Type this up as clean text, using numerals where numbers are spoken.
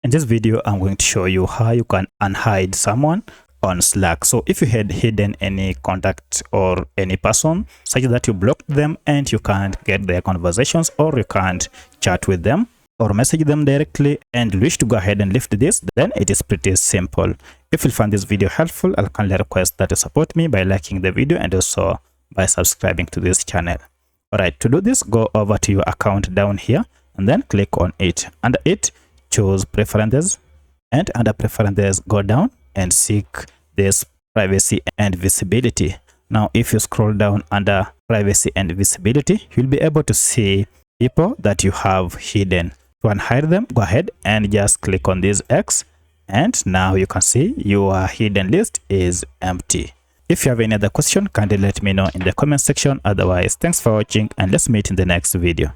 In this video, I'm going to show you how you can unhide someone on Slack. So if you had hidden any contact or any person such that you blocked them and you can't get their conversations, or you can't chat with them or message them directly and wish to go ahead and lift this, then it is pretty simple. If you find this video helpful, I'll kindly request that you support me by liking the video and also by subscribing to this channel. Alright, to do this, go over to your account down here and then click on it. Under it, choose preferences, and under preferences, go down and seek this privacy and visibility. Now if you scroll down under privacy and visibility, you'll be able to see people that you have hidden. To unhide them, go ahead and just click on this X, and now you can see your hidden list is empty. If you have any other question, kindly let me know in the comment section. Otherwise, thanks for watching and let's meet in the next video.